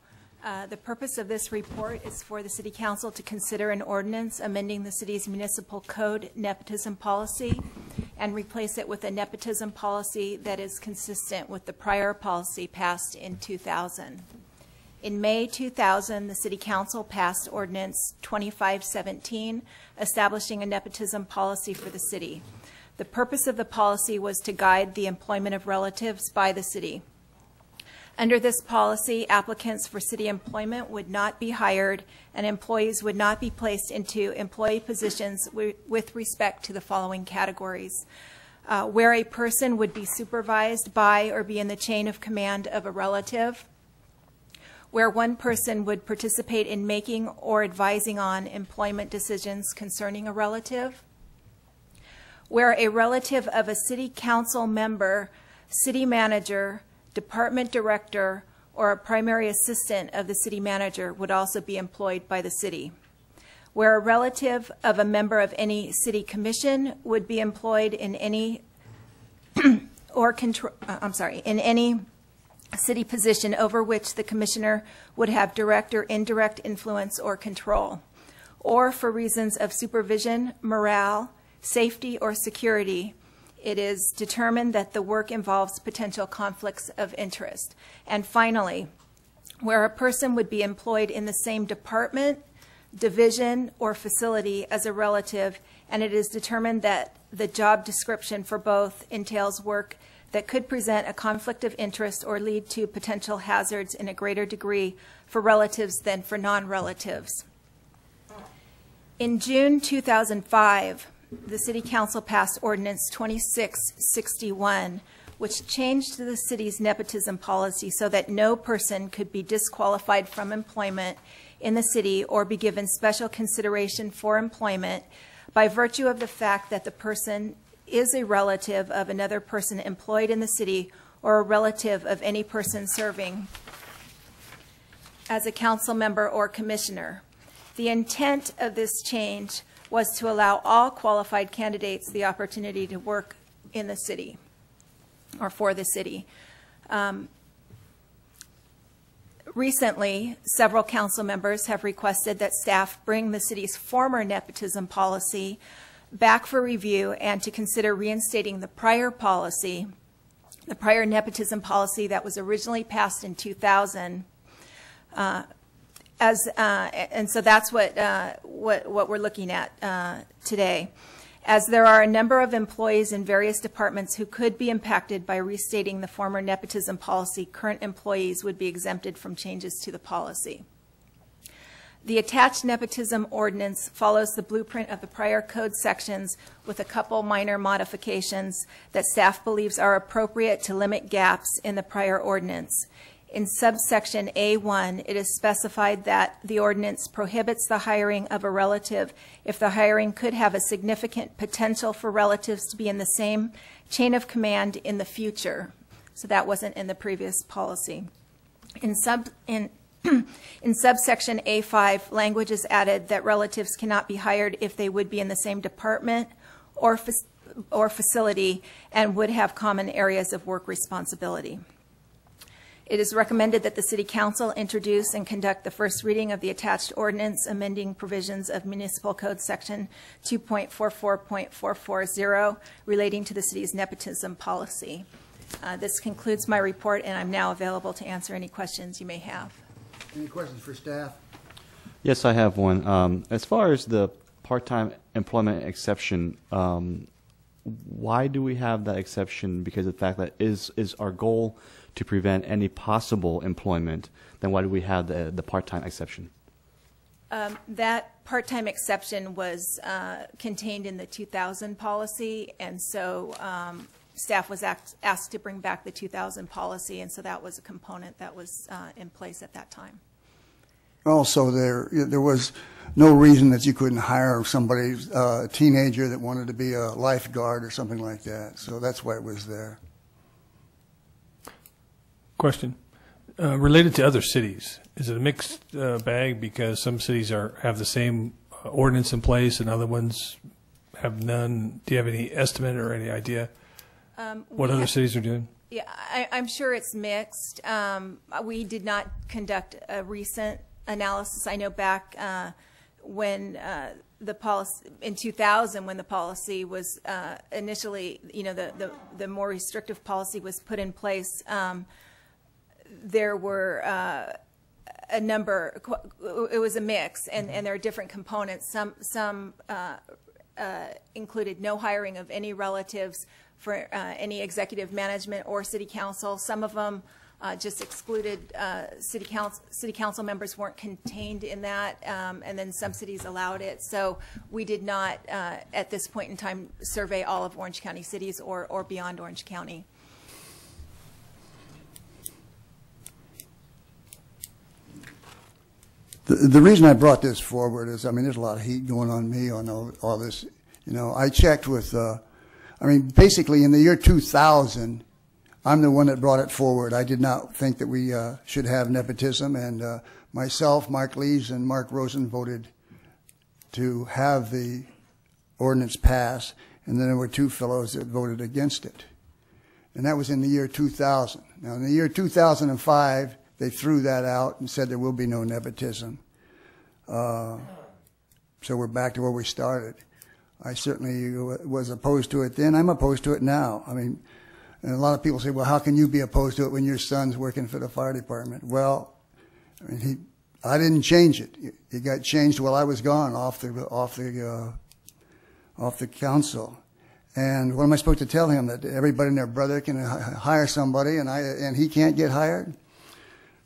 The purpose of this report is for the City Council to consider an ordinance amending the city's municipal code nepotism policy and replace it with a nepotism policy that is consistent with the prior policy passed in 2000. In May 2000, the City Council passed Ordinance 2517, establishing a nepotism policy for the city. The purpose of the policy was to guide the employment of relatives by the city. Under this policy, applicants for city employment would not be hired, and employees would not be placed into employee positions with respect to the following categories. Where a person would be supervised by or be in the chain of command of a relative, where one person would participate in making or advising on employment decisions concerning a relative, where a relative of a city council member, city manager, department director, or a primary assistant of the city manager would also be employed by the city. Where a relative of a member of any city commission would be employed in any in any city position over which the commissioner would have direct or indirect influence or control, or for reasons of supervision, morale, safety, or security, it is determined that the work involves potential conflicts of interest. And finally, where a person would be employed in the same department, division, or facility as a relative, and it is determined that the job description for both entails work that could present a conflict of interest or lead to potential hazards in a greater degree for relatives than for non-relatives. In June 2005, the City Council passed Ordinance 2661, which changed the city's nepotism policy so that no person could be disqualified from employment in the city or be given special consideration for employment by virtue of the fact that the person is a relative of another person employed in the city or a relative of any person serving as a council member or commissioner. The intent of this change was to allow all qualified candidates the opportunity to work in the city or for the city. Recently, several council members have requested that staff bring the city's former nepotism policy back for review and to consider reinstating the prior policy, the prior nepotism policy that was originally passed in 2000. And so that's what we're looking at today. As there are a number of employees in various departments who could be impacted by restating the former nepotism policy, current employees would be exempted from changes to the policy. The attached nepotism ordinance follows the blueprint of the prior code sections with a couple minor modifications that staff believes are appropriate to limit gaps in the prior ordinance. In subsection A1, it is specified that the ordinance prohibits the hiring of a relative if the hiring could have a significant potential for relatives to be in the same chain of command in the future. So that wasn't in the previous policy. In subsection A5, language is added that relatives cannot be hired if they would be in the same department or facility and would have common areas of work responsibility. It is recommended that the City Council introduce and conduct the first reading of the attached ordinance amending provisions of Municipal Code Section 2.44.440 relating to the city's nepotism policy. This concludes my report, and I'm now available to answer any questions you may have. Any questions for staff? Yes, I have one. As far as the part-time employment exception, why do we have that exception? Because of the fact that is our goal to prevent any possible employment, then why do we have the part-time exception? That part-time exception was contained in the 2000 policy, and so staff was asked to bring back the 2000 policy, and so that was a component that was in place at that time. Also, there was no reason that you couldn't hire somebody, a teenager that wanted to be a lifeguard or something like that. So that's why it was there. Question. Related to other cities, is it a mixed bag because some cities have the same ordinance in place and other ones have none? Do you have any estimate or any idea what other cities are doing? Yeah, I'm sure it's mixed. We did not conduct a recent analysis. I know back when the policy in 2000, when the policy was initially, the more restrictive policy was put in place. There were a number. It was a mix, and there are different components. Some included no hiring of any relatives for any executive management or city council. Some of them just excluded city council members weren't contained in that, and then some cities allowed it. So we did not, at this point in time, survey all of Orange County cities or beyond Orange County. The reason I brought this forward is, there's a lot of heat going on me on all this. I checked with, basically in the year 2000, I'm the one that brought it forward. I did not think that we should have nepotism, and myself, Mark Lees, and Mark Rosen voted to have the ordinance pass, and then there were two fellows that voted against it. And that was in the year 2000. Now, in the year 2005, they threw that out and said there will be no nepotism. So we're back to where we started. I certainly was opposed to it then. I'm opposed to it now. I mean, and a lot of people say, well, how can you be opposed to it when your son's working for the fire department? Well, I mean, I didn't change it. It got changed while I was gone off the council. And what am I supposed to tell him? That everybody and their brother can hire somebody and he can't get hired?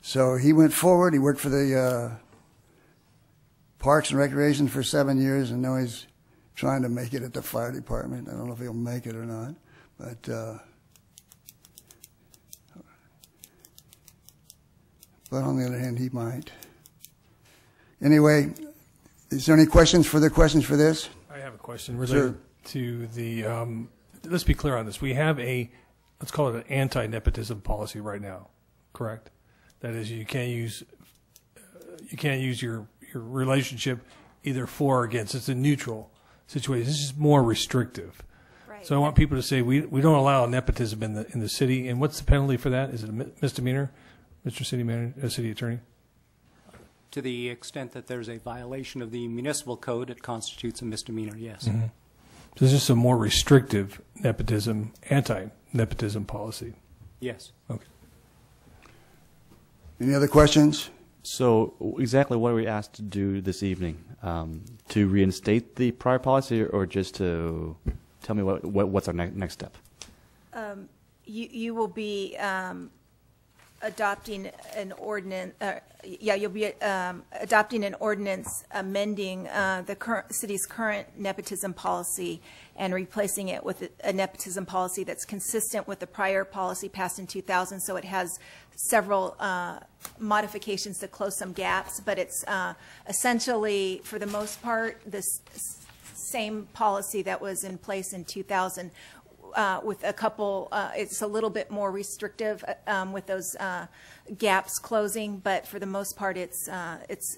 So he went forward. He worked for the Parks and Recreation for 7 years, and now he's trying to make it at the fire department. I don't know if he'll make it or not, but on the other hand, he might. Anyway, is there any questions for this? I have a question related to the, let's be clear on this. We have let's call it an anti-nepotism policy right now, correct? That is, you can't use your relationship either for or against. It's a neutral situation. This is more restrictive. Right. So I want people to say we don't allow nepotism in the city. And what's the penalty for that? Is it a misdemeanor, Mr. City Attorney? To the extent that there's a violation of the municipal code, it constitutes a misdemeanor, yes. Mm-hmm. So this is a more restrictive nepotism, anti-nepotism policy. Yes. Okay. Any other questions? So exactly what are we asked to do this evening? To reinstate the prior policy, or just to tell me what's our next step? You will be adopting an ordinance. You'll be adopting an ordinance amending the city's current nepotism policy and replacing it with a nepotism policy that's consistent with the prior policy passed in 2000. So it has several modifications to close some gaps, but it's essentially, for the most part, the same policy that was in place in 2000. With a couple, it's a little bit more restrictive with those gaps closing, but for the most part, it's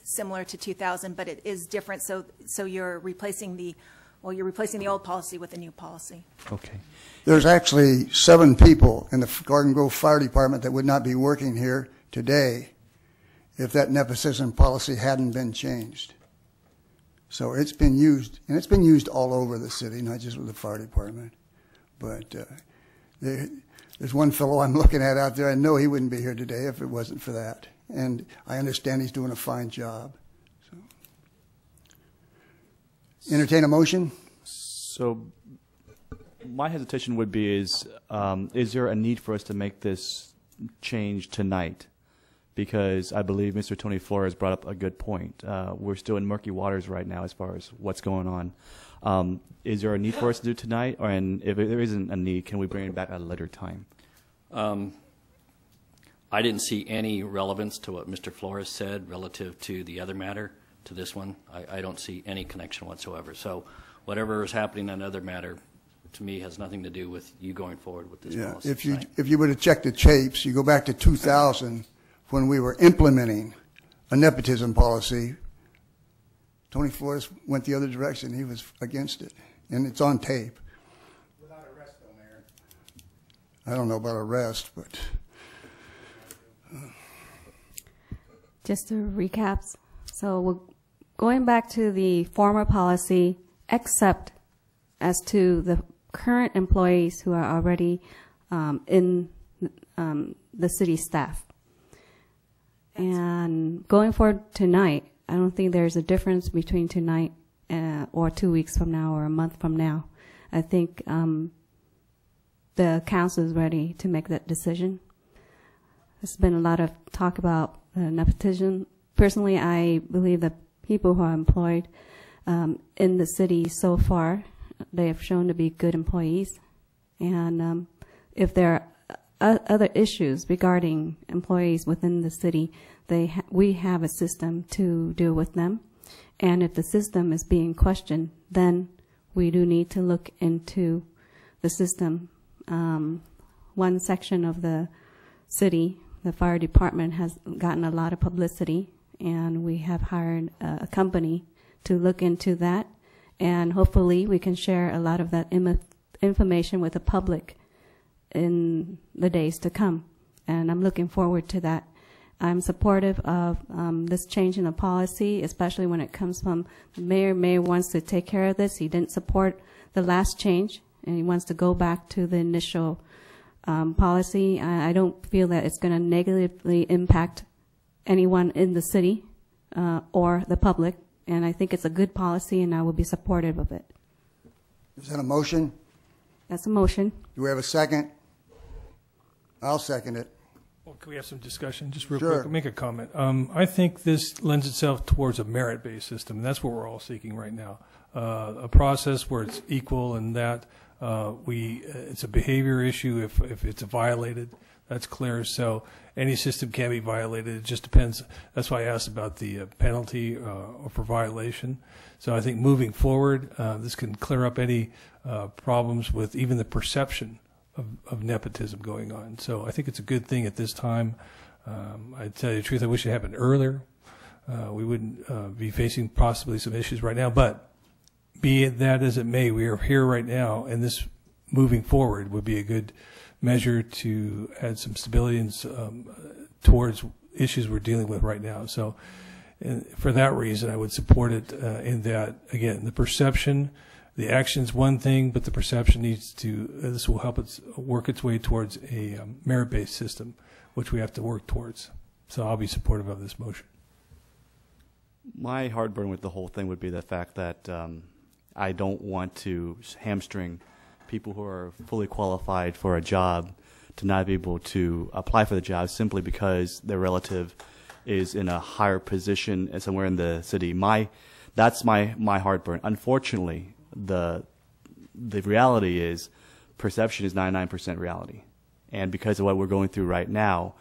similar to 2000, but it is different. So you're replacing the old policy with a new policy. Okay. There's actually 7 people in the Garden Grove Fire Department that would not be working here today if that nepotism policy hadn't been changed. So it's been used, and it's been used all over the city, not just with the fire department. But there's one fellow I'm looking at out there. I know he wouldn't be here today if it wasn't for that. And I understand he's doing a fine job. So. Entertain a motion? So my hesitation would be is there a need for us to make this change tonight? Because I believe Mr. Tony Flores brought up a good point. We're still in murky waters right now as far as what's going on. Is there a need for us to do tonight? And if there isn't a need, can we bring it back at a later time? I didn't see any relevance to what Mr. Flores said relative to the other matter, to this one. I don't see any connection whatsoever. So whatever is happening on another matter, to me, has nothing to do with you going forward with this policy. If you were to check the tapes, you go back to 2000 when we were implementing a nepotism policy. Tony Flores went the other direction. He was against it, and it's on tape. Without arrest, though, Mayor. I don't know about arrest, but... Just to recap, so we're going back to the former policy, except as to the current employees who are already in the city staff. And going forward tonight, I don't think there's a difference between tonight or 2 weeks from now or a month from now. I think the council is ready to make that decision. There's been a lot of talk about nepotism. Personally, I believe that people who are employed in the city so far, they have shown to be good employees. And if there are other issues regarding employees within the city, we have a system to deal with them. And if the system is being questioned, then we do need to look into the system one section of the city, the fire department, has gotten a lot of publicity, and we have hired a company to look into that, and hopefully we can share a lot of that information with the public in the days to come, and I'm looking forward to that. I'm supportive of this change in the policy, especially when it comes from the mayor. Mayor wants to take care of this. He didn't support the last change, and he wants to go back to the initial policy. I don't feel that it's going to negatively impact anyone in the city or the public, and I think it's a good policy, and I will be supportive of it. Is that a motion? That's a motion. Do we have a second? I'll second it. Well, can we have some discussion? Just real Sure. quick, make a comment. I think this lends itself towards a merit-based system, and that's what we're all seeking right now. A process where it's equal and that it's a behavior issue if it's violated. That's clear. So any system can be violated. It just depends. That's why I asked about the penalty for violation. So I think moving forward, this can clear up any problems with even the perception of nepotism going on. So I think it's a good thing at this time. I tell you the truth, I wish it happened earlier. We wouldn't be facing possibly some issues right now. But be it that as it may, we are here right now, and this moving forward would be a good measure to add some stability and, towards issues we're dealing with right now. So for that reason, I would support it in that, again, the perception, the action's one thing, but the perception needs to, this will help it work its way towards a merit-based system, which we have to work towards. So I'll be supportive of this motion. My heartburn with the whole thing would be the fact that I don't want to hamstring people who are fully qualified for a job to not be able to apply for the job simply because their relative is in a higher position somewhere in the city. That's my heartburn. Unfortunately, the reality is perception is 99% reality. And because of what we're going through right now,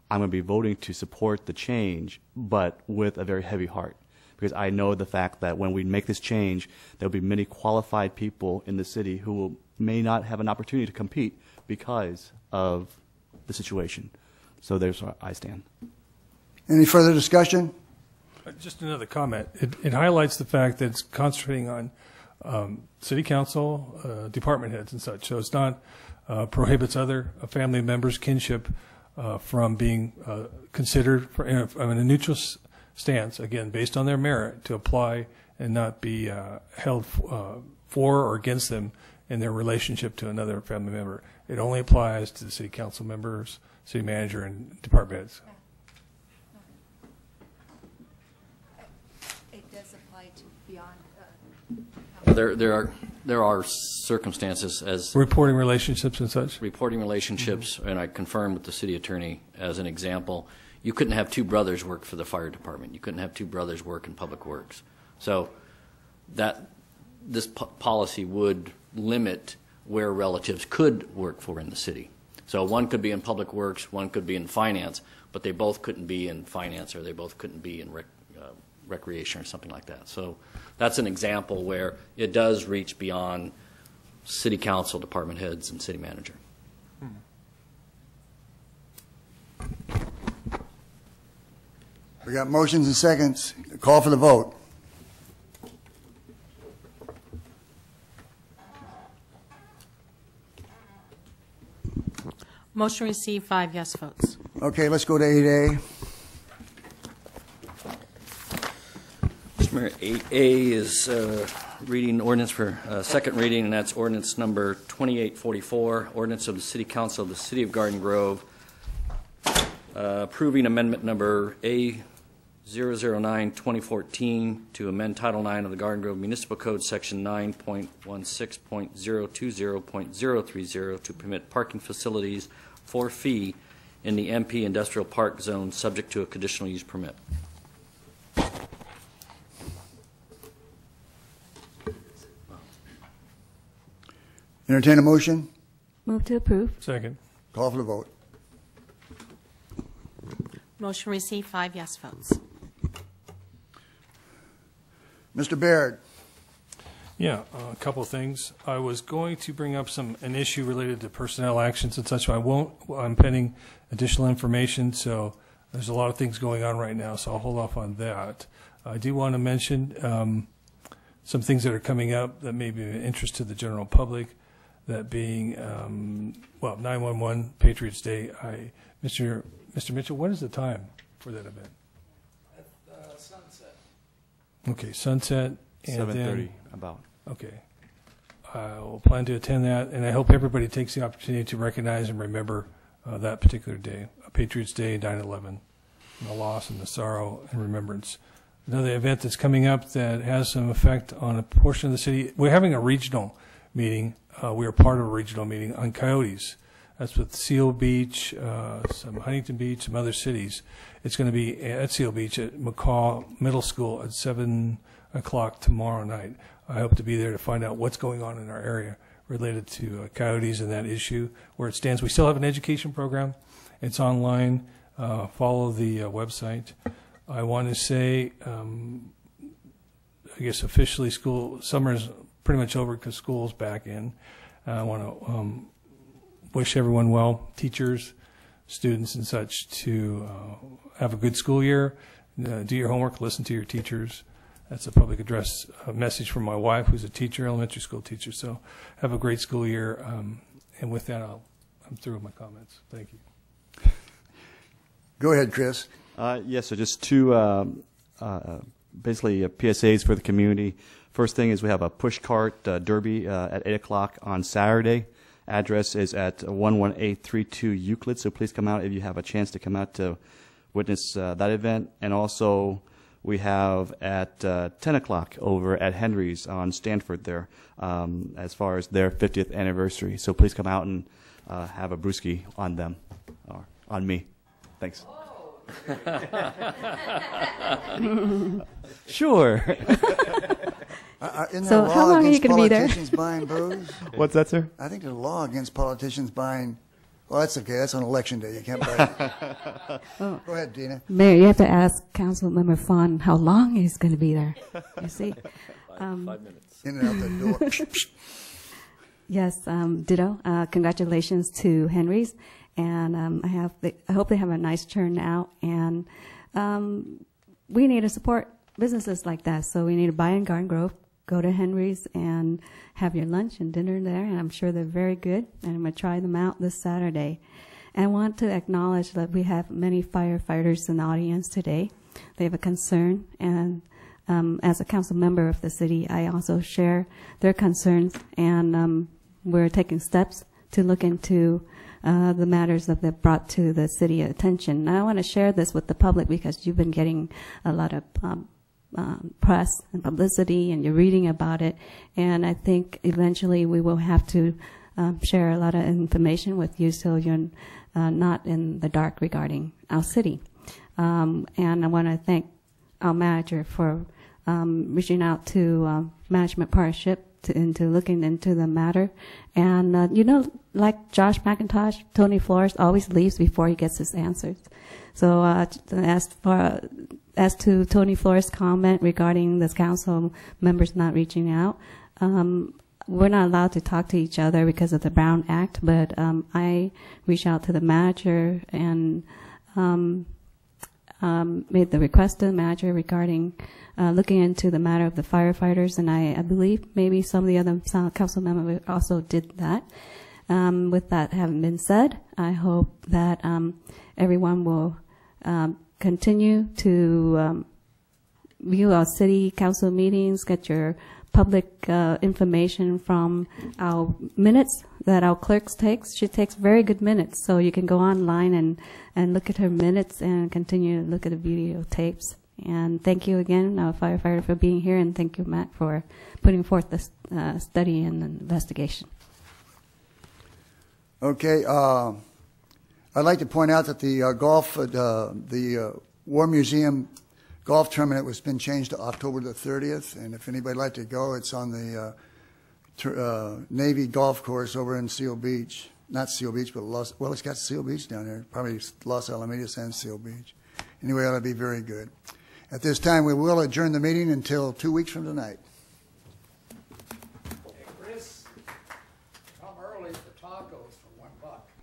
I'm going to be voting to support the change, but with a very heavy heart. Because I know the fact that when we make this change, there will be many qualified people in the city who may not have an opportunity to compete because of the situation. So there's where I stand. Any further discussion? Just another comment. It highlights the fact that it's concentrating on city council, department heads and such. So it's not prohibits other family members' kinship from being considered in a neutral stance, again, based on their merit, to apply and not be held for or against them in their relationship to another family member. It only applies to the city council members, city manager, and department heads. It does apply to beyond. There are circumstances as reporting relationships and such. Reporting relationships, and I confirmed with the city attorney as an example. You couldn't have two brothers work for the fire department. You couldn't have two brothers work in public works. So this policy would limit where relatives could work for in the city. So one could be in public works, one could be in finance, but they both couldn't be in finance, or they both couldn't be in recreation or something like that. So that's an example where it does reach beyond city council, department heads, and city manager. We got motions and seconds. Call for the vote. Motion received, 5 yes votes. Okay, let's go to 8A. Mr. Mayor, 8A is reading ordinance for second reading, and that's ordinance number 2844, ordinance of the City Council of the City of Garden Grove, approving amendment number A009-2014 to amend Title IX of the Garden Grove Municipal Code, Section 9.16.020.030 to permit parking facilities for fee in the MP Industrial Park Zone, subject to a conditional use permit. Entertain a motion. Move to approve. Second. Call for the vote. Motion received, 5 yes votes. Mr. Baird. Yeah, a couple of things. I was going to bring up an issue related to personnel actions and such, but I won't. I'm pending additional information, so there's a lot of things going on right now, so I'll hold off on that. I do want to mention some things that are coming up that may be of interest to the general public, that being, 911 Patriots Day. Mr. Mitchell, what is the time for that event? At sunset. Okay, sunset. 7:30 about. Okay. I will plan to attend that, and I hope everybody takes the opportunity to recognize and remember that particular day, Patriots Day, 9/11, and the loss and the sorrow and remembrance. Another event that's coming up that has some effect on a portion of the city, we're having a regional meeting. We are part of a regional meeting on coyotes. That's with Seal Beach, some Huntington Beach, some other cities. It's going to be at Seal Beach at McCaw Middle School at 7 o'clock tomorrow night. I hope to be there to find out what's going on in our area related to coyotes and that issue, where it stands. We still have an education program. It's online. Follow the website. I want to say, I guess officially summer is pretty much over because school's back in. I want to wish everyone well, teachers, students and such, to have a good school year, do your homework, listen to your teachers. That's a public address message from my wife, who's a teacher, elementary school teacher. So have a great school year. And with that, I'm through with my comments. Thank you. Go ahead, Chris. Yes, so just two basically PSAs for the community. First thing is we have a push cart derby at 8 o'clock on Saturday. Address is at 11832 Euclid, so please come out if you have a chance to come out to witness that event. And also we have at 10 o'clock over at Henry's on Stanford there, as far as their 50th anniversary. So please come out and have a brewski on them, or on me. Thanks. Sure. Isn't there So a how law long are you against gonna be there? politicians buying booze? What's that, sir? I think there's a law against politicians buying. Well, that's okay. That's on election day. You can't buy it. Oh. Go ahead, Dina. Mayor, you have to ask Councilmember PHAN how long he's going to be there. You see? 5 minutes. In and out the door. Yes, ditto. Congratulations to Henry's, and I hope they have a nice turnout. And we need to support businesses like that, so we need to buy in Garden Grove, go to Henry's, and have your lunch and dinner there. And I'm sure they're very good, and I'm going to try them out this Saturday. And I want to acknowledge that we have many firefighters in the audience today. They have a concern, and as a council member of the city, I also share their concerns, and we're taking steps to look into the matters that they've brought to the city attention. Now, I want to share this with the public because you've been getting a lot of press and publicity, and you're reading about it, and I think eventually we will have to share a lot of information with you so you're not in the dark regarding our city. And I want to thank our manager for reaching out to Management Partnership into looking into the matter. And, like Josh McIntosh, Tony Flores always leaves before he gets his answers. So as to Tony Flores' comment regarding this council members not reaching out, we're not allowed to talk to each other because of the Brown Act, but I reached out to the manager and made the request to the manager regarding looking into the matter of the firefighters, and I believe maybe some of the other council members also did that. With that having been said, I hope that everyone will continue to view our city council meetings, get your public information from our minutes that our clerks takes. She takes very good minutes, so you can go online and look at her minutes and continue to look at the videotapes. And thank you again, firefighter, for being here, and thank you, Matt, for putting forth this study and investigation. Okay. I'd like to point out that the War Museum golf tournament has been changed to October the 30th, and if anybody'd like to go, it's on the Navy golf course over in Seal Beach. Not Seal Beach, but it's got Seal Beach down there. Probably Los Alamitos and Seal Beach. Anyway, that'll be very good. At this time, we will adjourn the meeting until 2 weeks from tonight. tacos for $1.